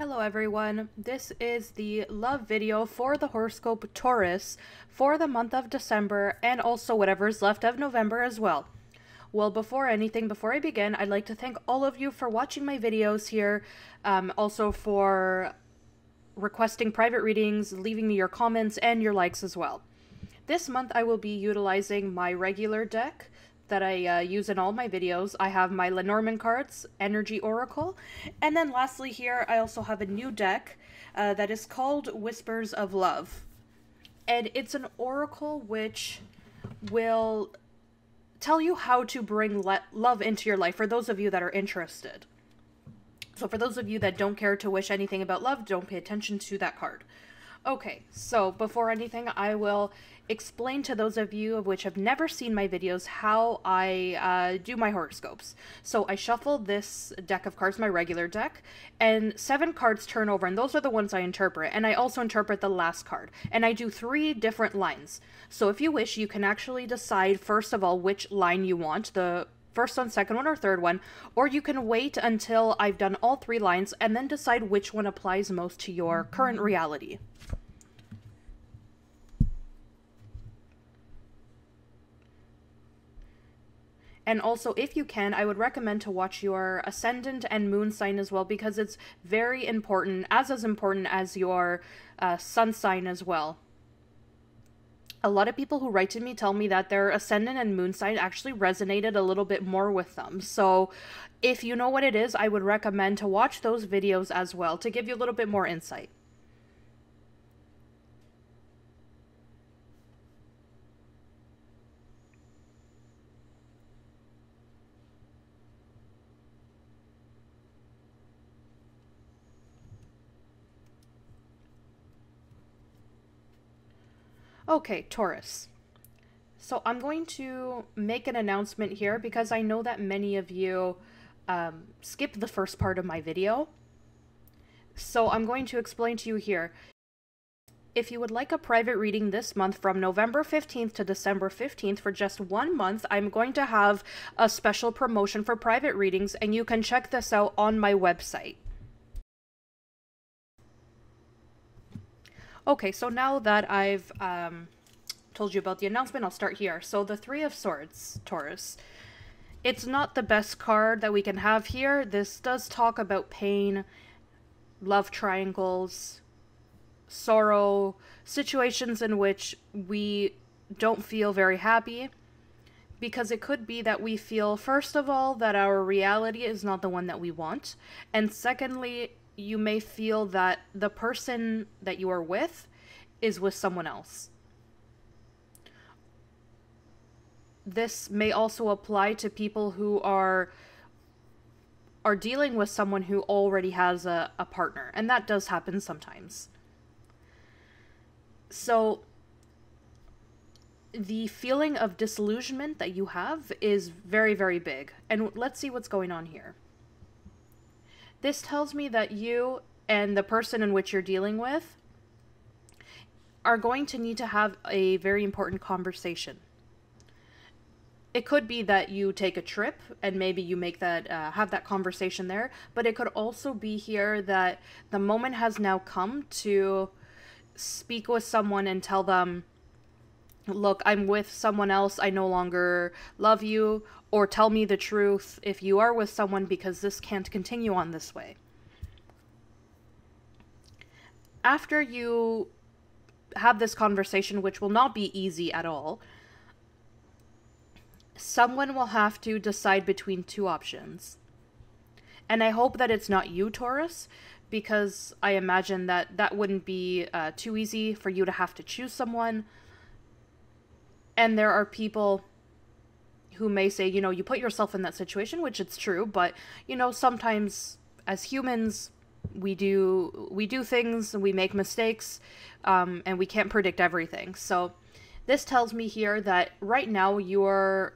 Hello everyone, this is the love video for the horoscope Taurus for the month of December and also whatever's left of November as well. Well, before I begin, I'd like to thank all of you for watching my videos here, also for requesting private readings, leaving me your comments, and your likes as well. This month I will be utilizing my regular deck that I use in all my videos. I have my Lenormand cards, Energy Oracle, and then lastly here I also have a new deck that is called Whispers of Love. And it's an oracle which will tell you how to bring love into your life for those of you that are interested. So for those of you that don't care to wish anything about love, don't pay attention to that card. Okay, so before anything, I will explain to those of you of which have never seen my videos how I do my horoscopes. So I shuffle this deck of cards, my regular deck, and 7 cards turn over, and those are the ones I interpret, and I also interpret the last card. And I do 3 different lines. So if you wish, you can actually decide, first of all, which line you want, the first one, second one, or third one, or you can wait until I've done all 3 lines and then decide which one applies most to your current reality. And also, if you can, I would recommend to watch your ascendant and moon sign as well, because it's very important, as important as your sun sign as well. A lot of people who write to me tell me that their ascendant and moon sign actually resonated a little bit more with them. So if you know what it is, I would recommend to watch those videos as well to give you a little bit more insight. Okay, Taurus. So I'm going to make an announcement here because I know that many of you skipped the first part of my video. So I'm going to explain to you here. If you would like a private reading this month from November 15th to December 15th for just 1 month, I'm going to have a special promotion for private readings, and you can check this out on my website. Okay, so now that I've told you about the announcement, I'll start here. So the 3 of Swords, Taurus. It's not the best card that we can have here. This does talk about pain, love triangles, sorrow, situations in which we don't feel very happy. Because it could be that we feel, first of all, that our reality is not the one that we want. And secondly, you may feel that the person that you are with is with someone else. This may also apply to people who are dealing with someone who already has a partner, and that does happen sometimes. So the feeling of disillusionment that you have is very, very big. And let's see what's going on here. This tells me that you and the person in which you're dealing with are going to need to have a very important conversation. It could be that you take a trip and maybe you make that have that conversation there, but it could also be here that the moment has now come to speak with someone and tell them, look, I'm with someone else, I no longer love you, or tell me the truth if you are with someone, because this can't continue on this way. After you have this conversation, which will not be easy at all, someone will have to decide between 2 options. And I hope that it's not you, Taurus, because I imagine that that wouldn't be too easy for you to have to choose someone. And there are people who may say, you know, you put yourself in that situation, which it's true, but, you know, sometimes as humans, we do things, and we make mistakes, and we can't predict everything. So this tells me here that right now you're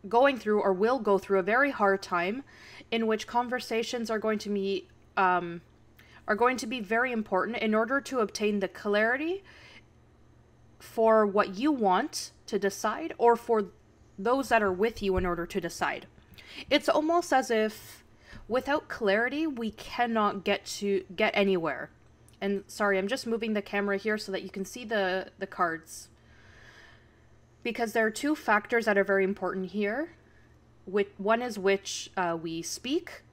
going through, or will go through, a very hard time in which conversations are going to be very important in order to obtain the clarity for what you want to decide, or for those that are with you in order to decide. It's almost as if Without clarity, we cannot get anywhere. And sorry, I'm just moving the camera here so that you can see the cards. Because there are two factors that are very important here. One is which we speak,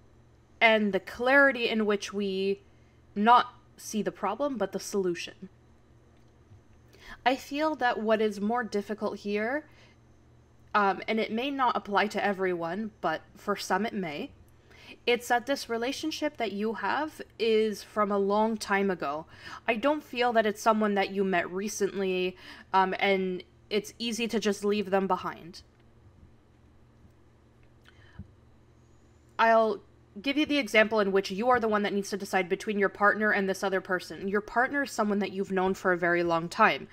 and the clarity in which we not see the problem, but the solution. I feel that what is more difficult here, and it may not apply to everyone, but for some it may, it's that this relationship that you have is from a long time ago. I don't feel that it's someone that you met recently, and it's easy to just leave them behind. I'll give you the example in which you are the one that needs to decide between your partner and this other person. Your partner is someone that you've known for a very long time.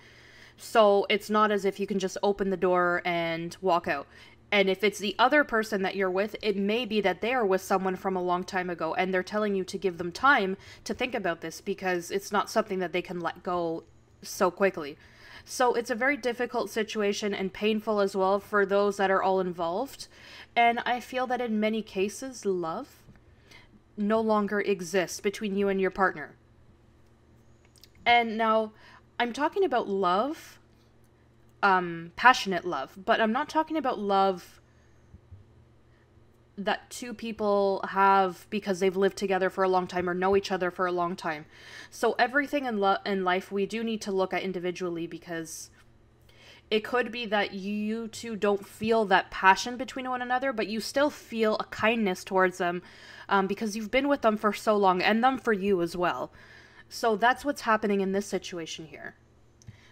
So it's not as if you can just open the door and walk out. And if it's the other person that you're with, it may be that they are with someone from a long time ago and they're telling you to give them time to think about this because it's not something that they can let go so quickly. So it's a very difficult situation and painful as well for those that are all involved. And I feel that in many cases, love no longer exists between you and your partner. And now, I'm talking about love, passionate love, but I'm not talking about love that two people have because they've lived together for a long time or know each other for a long time. So everything in life we do need to look at individually, because it could be that you two don't feel that passion between one another, but you still feel a kindness towards them because you've been with them for so long, and them for you as well. So that's what's happening in this situation here.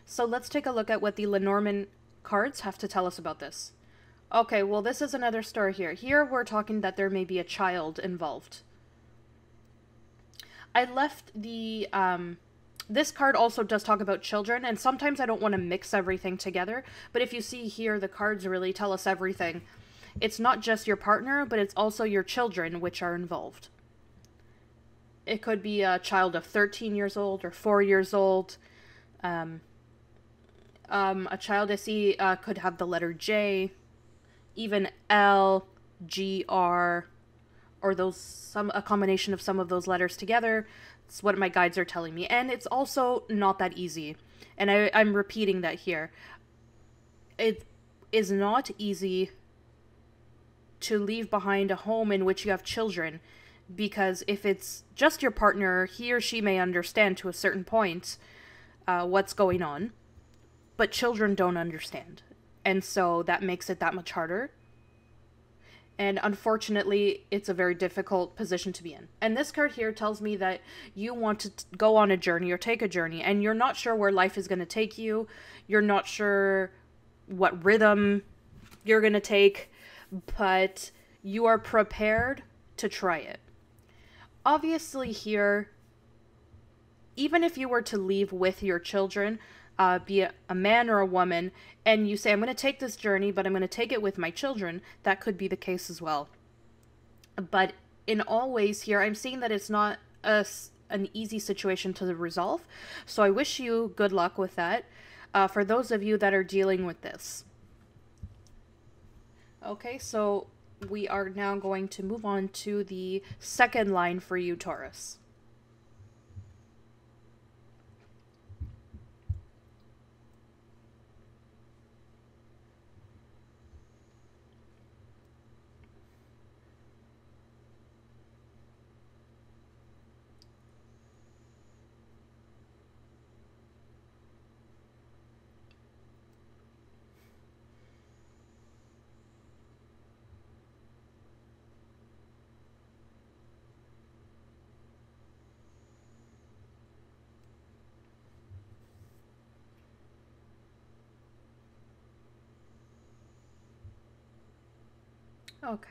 So let's take a look at what the Lenormand cards have to tell us about this. Okay, well, this is another story here. Here we're talking that there may be a child involved. I left the, this card also does talk about children, and sometimes I don't want to mix everything together, but if you see here, the cards really tell us everything. It's not just your partner, but it's also your children which are involved. It could be a child of 13 years old or 4 years old. A child I see could have the letter J, even L, G, R, or a combination of some of those letters together. It's what my guides are telling me. And it's also not that easy. And I'm repeating that here. It is not easy to leave behind a home in which you have children, because if it's just your partner, he or she may understand to a certain point what's going on, but children don't understand. And so that makes it that much harder. And unfortunately, it's a very difficult position to be in. And this card here tells me that you want to go on a journey or take a journey, and you're not sure where life is going to take you. You're not sure what rhythm you're going to take, but you are prepared to try it. Obviously here, even if you were to leave with your children, be it a man or a woman, and you say, I'm going to take this journey, but I'm going to take it with my children, that could be the case as well. But in all ways here, I'm seeing that it's not an easy situation to resolve. So I wish you good luck with that, for those of you that are dealing with this. Okay, so we are now going to move on to the second line for you, Taurus. Okay,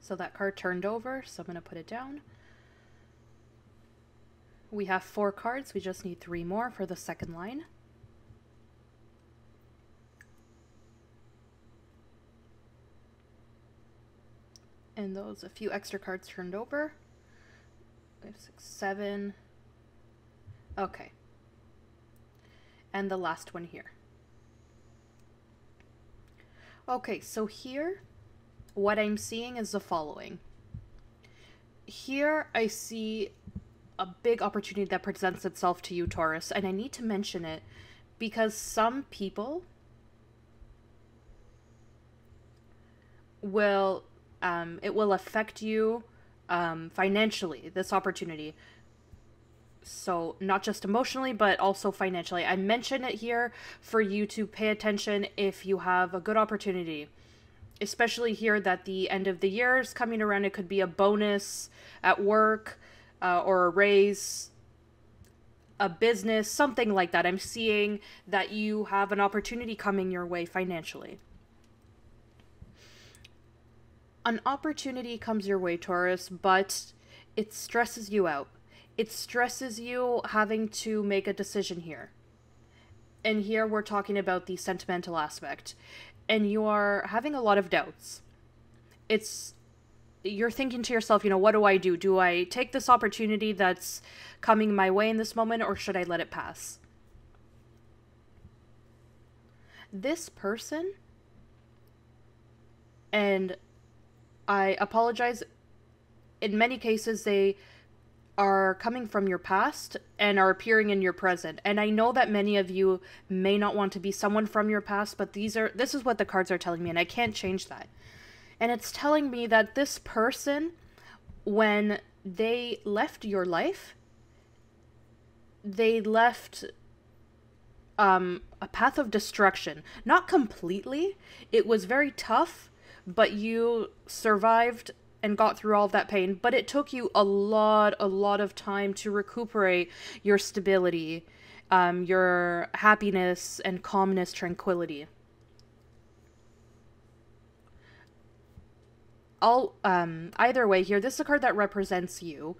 so that card turned over, so I'm going to put it down. We have 4 cards, we just need 3 more for the second line. And those, a few extra cards turned over. 5, 6, 7. Okay. And the last one here. Okay, so here, what I'm seeing is the following. here I see a big opportunity that presents itself to you, Taurus, and I need to mention it because some people will, it will affect you financially, this opportunity. So not just emotionally, but also financially. I mention it here for you to pay attention if you have a good opportunity. Especially here that the end of the year is coming around. It could be a bonus at work, or a raise, a business, something like that. I'm seeing that you have an opportunity coming your way financially. An opportunity comes your way, Taurus, but it stresses you out. It stresses you having to make a decision here. And here we're talking about the sentimental aspect. And you are having a lot of doubts. You're thinking to yourself, what do I do? Do I take this opportunity that's coming my way in this moment, or should I let it pass? This person, and I apologize, in many cases they are coming from your past and are appearing in your present. And I know that many of you may not want to be someone from your past, but this is what the cards are telling me, and I can't change that. And it's telling me that this person, when they left your life, they left a path of destruction. Not completely. It was very tough, but you survived and got through all of that pain, but it took you a lot of time to recuperate your stability, your happiness and calmness, tranquility. Either way here, this is a card that represents you.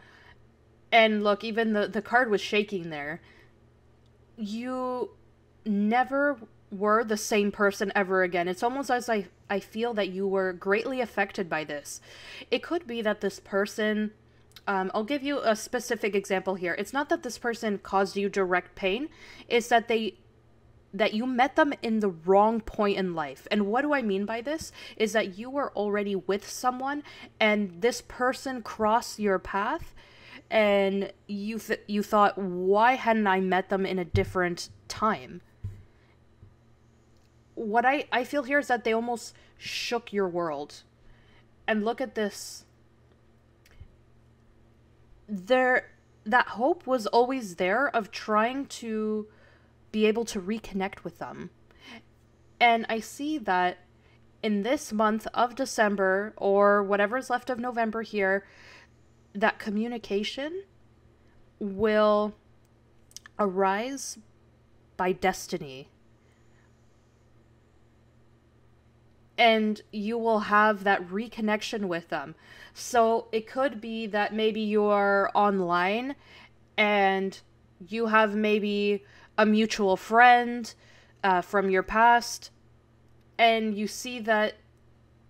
And look, even the card was shaking there. You never were the same person ever again. It's almost as I feel that you were greatly affected by this. It could be that this person, I'll give you a specific example here. It's not that this person caused you direct pain. It's that you met them in the wrong point in life. And what do I mean by this? Is that you were already with someone and this person crossed your path and you thought, why hadn't I met them in a different time? What I feel here is that they almost shook your world. And look at this. That hope was always there of trying to be able to reconnect with them. And I see that in this month of December, or whatever's left of November here, that communication will arise by destiny. And you will have that reconnection with them. So it could be that maybe you're online and you have maybe a mutual friend from your past, and you see that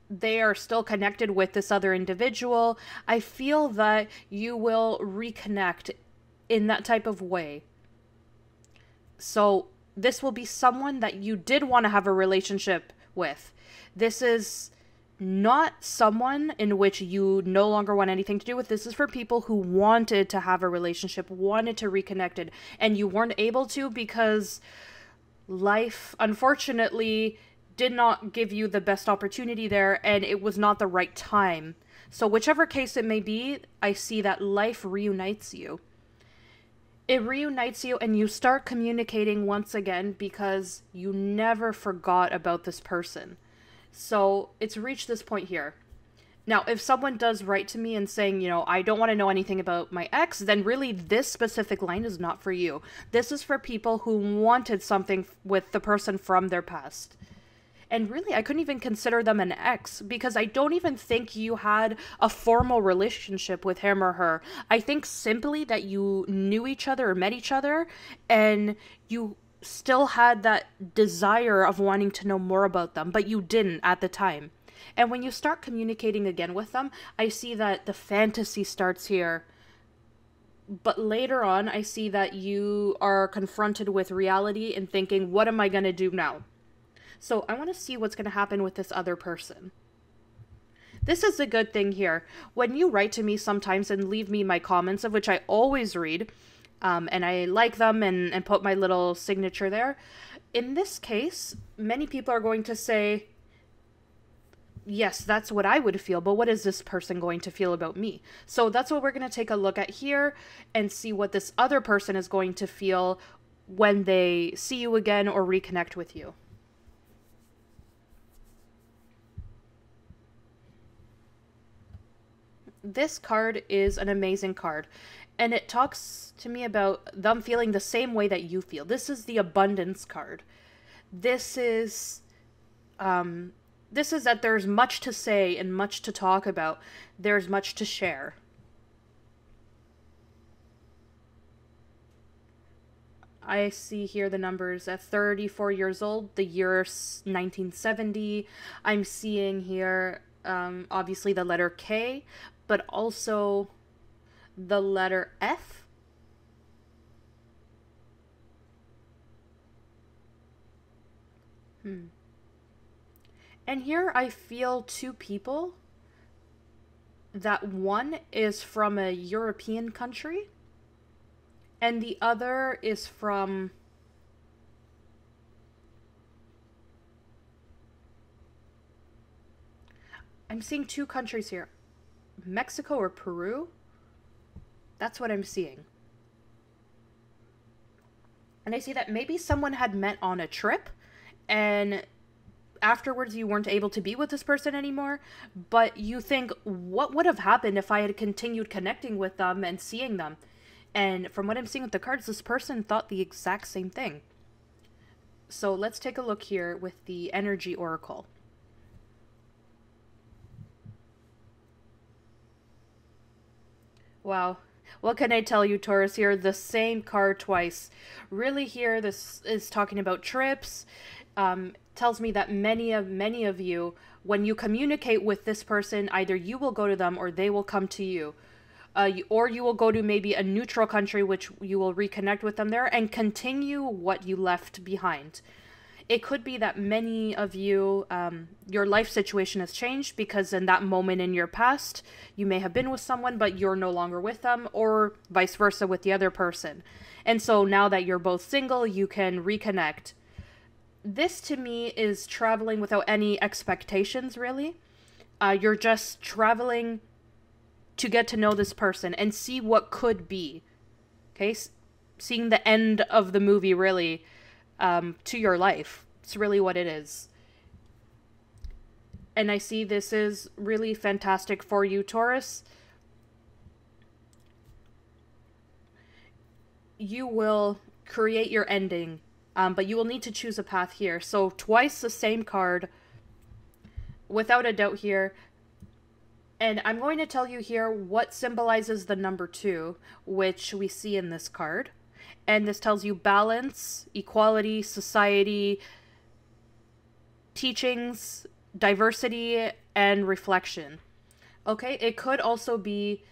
they are still connected with this other individual. I feel that you will reconnect in that type of way. So this will be someone that you did want to have a relationship with. This is not someone in which you no longer want anything to do with. This is for people who wanted to have a relationship, wanted to reconnect, and you weren't able to because life, unfortunately, did not give you the best opportunity there, and it was not the right time. So whichever case it may be, I see that life reunites you. It reunites you and you start communicating once again because you never forgot about this person. So it's reached this point here. Now, if someone does write to me and saying, I don't want to know anything about my ex, then really this specific line is not for you. This is for people who wanted something with the person from their past. And really, I couldn't even consider them an ex because I don't even think you had a formal relationship with him or her. I think simply that you knew each other or met each other and you still had that desire of wanting to know more about them, but you didn't at the time. And when you start communicating again with them, I see that the fantasy starts here. But later on, I see that you are confronted with reality and thinking, what am I going to do now? So I want to see what's going to happen with this other person. This is a good thing here. When you write to me sometimes and leave me my comments, of which I always read, and I like them and put my little signature there. In this case, many people are going to say, yes, that's what I would feel, but what is this person going to feel about me? So that's what we're going to take a look at here and see what this other person is going to feel when they see you again or reconnect with you. This card is an amazing card, and it talks to me about them feeling the same way that you feel. This is the abundance card. This is that there's much to say and much to talk about. There's much to share. I see here the numbers at 34 years old, the year 1970. I'm seeing here, obviously, the letter K, but also the letter F. And here I feel two people. That one is from a European country, and the other is from... I'm seeing two countries here. Mexico or Peru? That's what I'm seeing. And I see that maybe someone had met on a trip, and afterwards you weren't able to be with this person anymore, but you think, what would have happened if I had continued connecting with them and seeing them? And from what I'm seeing with the cards, this person thought the exact same thing. So let's take a look here with the Energy Oracle. Wow. What can I tell you, Taurus, here? The same card twice. Really here, this is talking about trips. Tells me that many of you, when you communicate with this person, either you will go to them or they will come to you. Or you will go to maybe a neutral country, which you will reconnect with them there and continue what you left behind. It could be that many of you, your life situation has changed because in that moment in your past, you may have been with someone, but you're no longer with them, or vice versa with the other person. And so now that you're both single, you can reconnect. This to me is traveling without any expectations, really. You're just traveling to get to know this person and see what could be. Okay? Seeing the end of the movie, really, to your life. It's really what it is. And I see this is really fantastic for you, Taurus. You will create your ending, but you will need to choose a path here. So twice the same card, without a doubt here. And I'm going to tell you here what symbolizes the number 2, which we see in this card. And this tells you balance, equality, society, teachings, diversity, and reflection. Okay, it could also be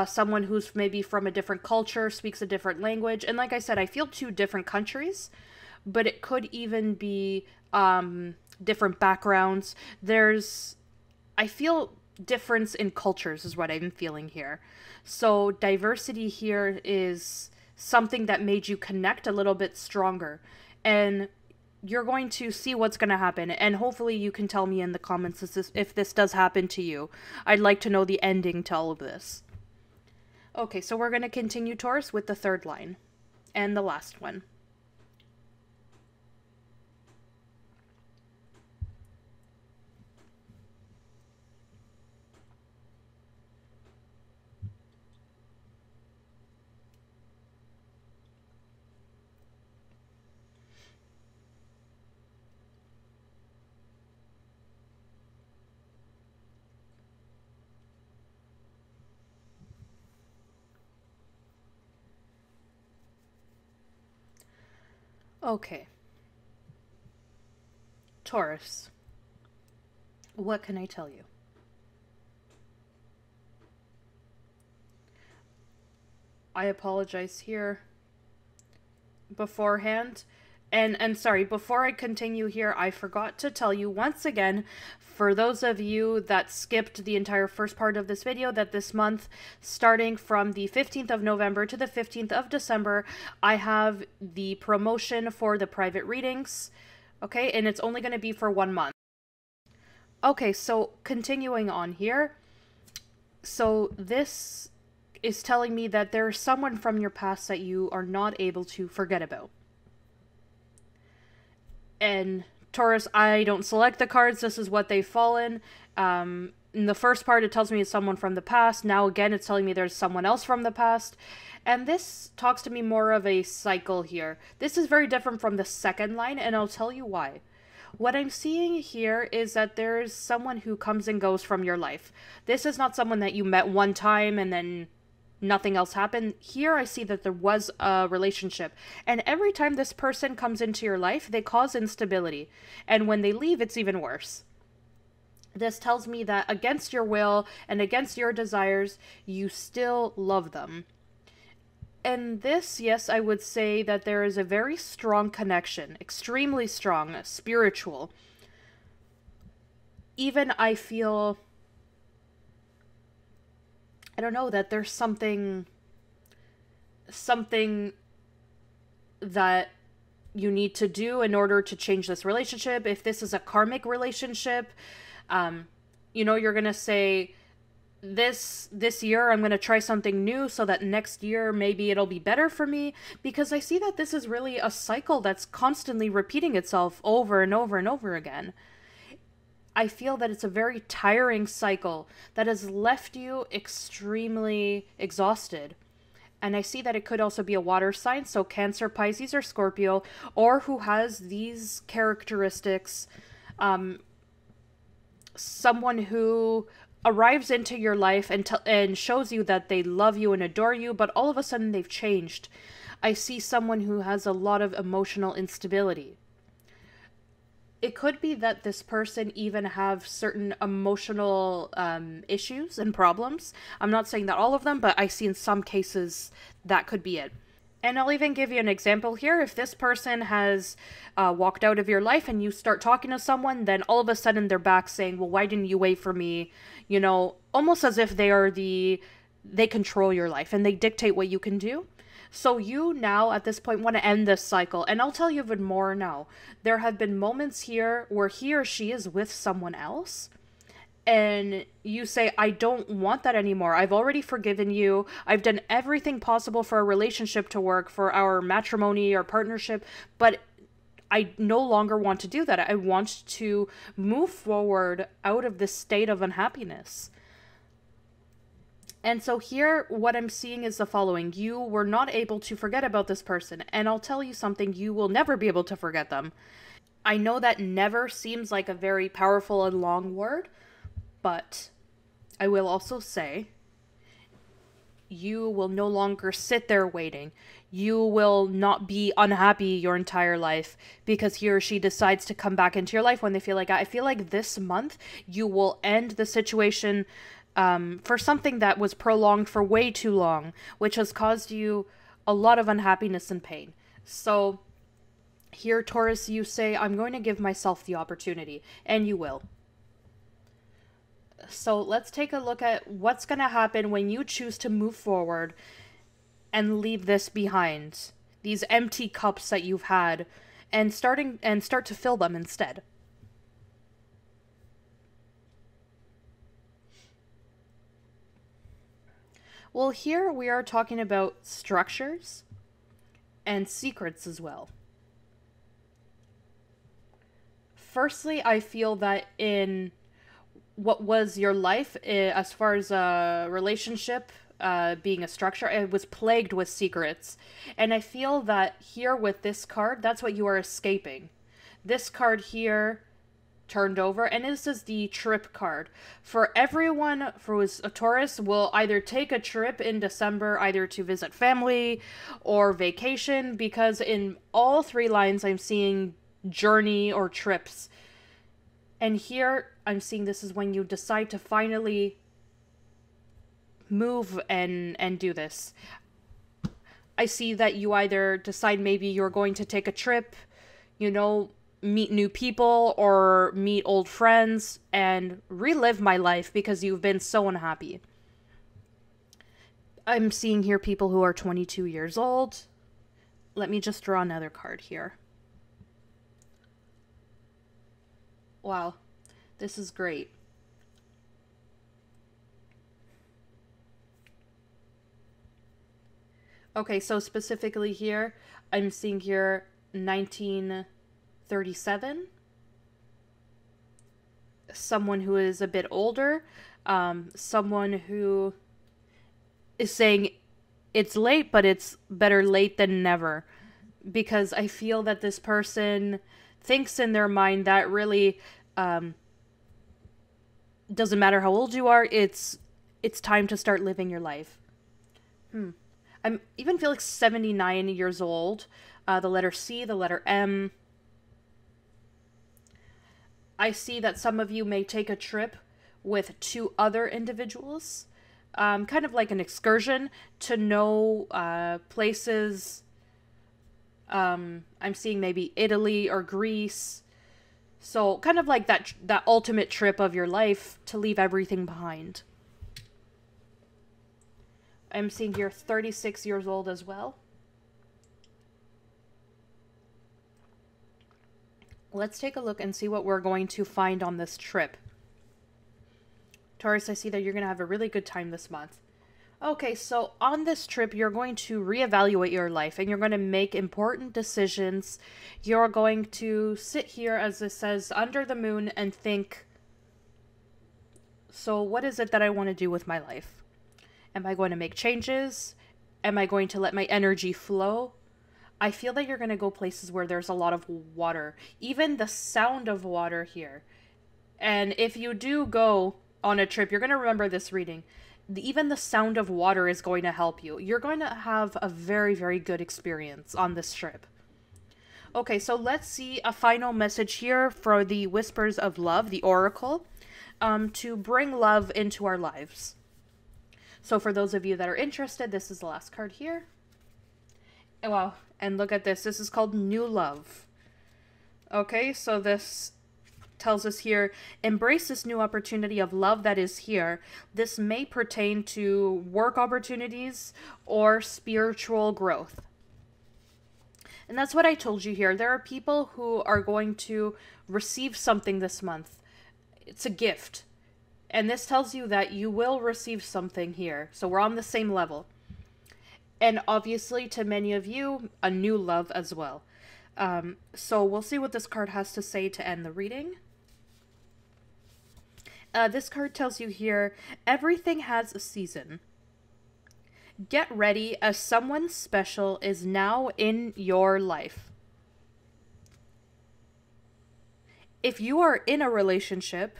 someone who's maybe from a different culture, speaks a different language. And like I said, I feel 2 different countries, but it could even be different backgrounds. I feel difference in cultures is what I'm feeling here. So diversity here is something that made you connect a little bit stronger, and you're going to see what's going to happen, and hopefully you can tell me in the comments if this does happen to you. I'd like to know the ending to all of this. Okay, so we're going to continue, Taurus, with the 3rd line and the last one. Okay. Taurus, what can I tell you? I apologize here beforehand. And sorry, before I continue here, I forgot to tell you once again, for those of you that skipped the entire first part of this video, that this month, starting from the 15th of November to the 15th of December, I have the promotion for the private readings, okay? And it's only going to be for 1 month. Okay, so continuing on here. So this is telling me that there's someone from your past that you are not able to forget about. And Taurus, I don't select the cards. This is what they've fallen. In the first part, it tells me it's someone from the past. Now, again, it's telling me there's someone else from the past. And this talks to me more of a cycle here. This is very different from the second line, and I'll tell you why. What I'm seeing here is that there's someone who comes and goes from your life. This is not someone that you met one time and then nothing else happened. Here I see that there was a relationship, and every time this person comes into your life, they cause instability, and when they leave, it's even worse. This tells me that against your will and against your desires, you still love them. And this, yes, I would say that there is a very strong connection, extremely strong, spiritual. Even I feel, I don't know, that there's something that you need to do in order to change this relationship. If this is a karmic relationship, you know, you're gonna say, this year I'm gonna try something new so that next year maybe it'll be better for me, because I see that this is really a cycle that's constantly repeating itself over and over and over again. I feel that it's a very tiring cycle that has left you extremely exhausted. And I see that it could also be a water sign, so Cancer, Pisces, or Scorpio, or who has these characteristics, someone who arrives into your life and shows you that they love you and adore you, but all of a sudden they've changed. I see someone who has a lot of emotional instability. It could be that this person even have certain emotional issues and problems. I'm not saying that all of them, but I see in some cases that could be it. And I'll even give you an example here. If this person has walked out of your life and you start talking to someone, then all of a sudden they're back saying, well, why didn't you wait for me? You know, almost as if they control your life and they dictate what you can do. So you now, at this point, want to end this cycle. And I'll tell you even more now. There have been moments here where he or she is with someone else, and you say, I don't want that anymore. I've already forgiven you. I've done everything possible for our relationship to work, for our matrimony or partnership, but I no longer want to do that. I want to move forward out of this state of unhappiness. And so here, what I'm seeing is the following. You were not able to forget about this person, and I'll tell you something, you will never be able to forget them. I know that never seems like a very powerful and long word, but I will also say, you will no longer sit there waiting. You will not be unhappy your entire life because he or she decides to come back into your life when they feel like, I feel like this month you will end the situation for something that was prolonged for way too long, which has caused you a lot of unhappiness and pain. So here, Taurus, you say, I'm going to give myself the opportunity, and you will. So let's take a look at what's going to happen when you choose to move forward and leave this behind. These empty cups that you've had, and start to fill them instead. Well, here we are talking about structures and secrets as well. Firstly, I feel that in what was your life, as far as a relationship, being a structure, it was plagued with secrets. And I feel that here with this card, that's what you are escaping. This card here turned over, and this is the trip card. For everyone who's a Taurus, will either take a trip in December, either to visit family or vacation, because in all three lines I'm seeing journey or trips. And here I'm seeing this is when you decide to finally move and do this. I see that you either decide maybe you're going to take a trip you know, meet new people or meet old friends and relive my life because you've been so unhappy. I'm seeing here people who are 22 years old. Let me just draw another card here. Wow, this is great. Okay, so specifically here, I'm seeing here 1937. Someone who is a bit older. Someone who is saying it's late, but it's better late than never. Because I feel that this person thinks in their mind that really doesn't matter how old you are, it's time to start living your life. I'm even feel like 79 years old. The letter C, the letter M. I see that some of you may take a trip with 2 other individuals. Kind of like an excursion to know places. I'm seeing maybe Italy or Greece. So kind of like that ultimate trip of your life to leave everything behind. I'm seeing here 36 years old as well. Let's take a look and see what we're going to find on this trip. Taurus, I see that you're going to have a really good time this month. Okay, so on this trip, you're going to reevaluate your life and you're going to make important decisions. You're going to sit here, as it says, under the moon and think, so what is it that I want to do with my life? Am I going to make changes? Am I going to let my energy flow? I feel that you're going to go places where there's a lot of water. Even the sound of water here. And if you do go on a trip, you're going to remember this reading. Even the sound of water is going to help you. You're going to have a very, very good experience on this trip. Okay, so let's see a final message here for the Whispers of Love, the Oracle, to bring love into our lives. So for those of you that are interested, this is the last card here. Wow, and look at this. This is called New Love. Okay, so this tells us here, embrace this new opportunity of love that is here. This may pertain to work opportunities or spiritual growth. And that's what I told you here. There are people who are going to receive something this month. It's a gift. And this tells you that you will receive something here. So we're on the same level. And obviously, to many of you, a new love as well. So we'll see what this card has to say to end the reading. This card tells you here, everything has a season. Get ready, as someone special is now in your life. If you are in a relationship,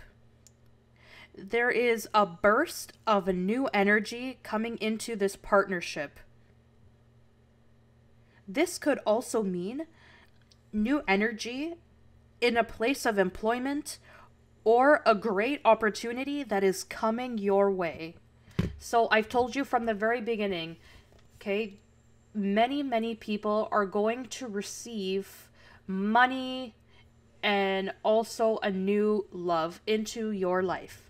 there is a burst of a new energy coming into this partnership. This could also mean new energy in a place of employment or a great opportunity that is coming your way. So I've told you from the very beginning, okay, many people are going to receive money and also a new love into your life.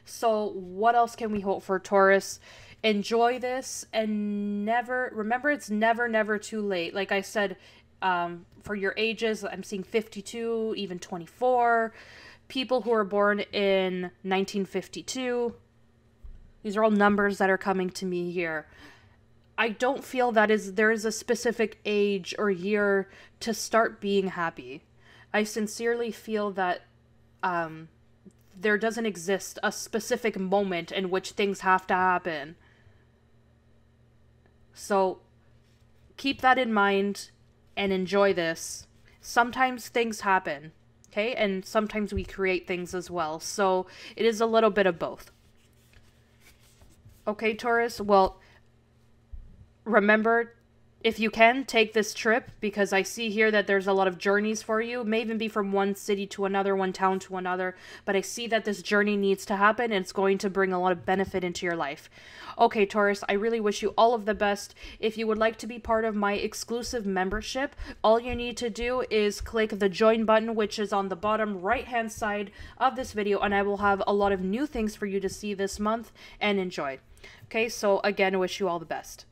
So what else can we hope for, Taurus? Enjoy this and remember it's never too late. Like I said, for your ages, I'm seeing 52, even 24. People who are born in 1952. These are all numbers that are coming to me here. I don't feel that there is a specific age or year to start being happy. I sincerely feel that there doesn't exist a specific moment in which things have to happen. So keep that in mind and enjoy this. Sometimes things happen, okay? And sometimes we create things as well. So it is a little bit of both. Okay, Taurus? Well, remember If you can, take this trip, because I see here that there's a lot of journeys for you. It may even be from one city to another, one town to another, but I see that this journey needs to happen and it's going to bring a lot of benefit into your life. Okay, Taurus, I really wish you all of the best. If you would like to be part of my exclusive membership, all you need to do is click the join button, which is on the bottom right hand side of this video, and I will have a lot of new things for you to see this month and enjoy. Okay, so again, I wish you all the best.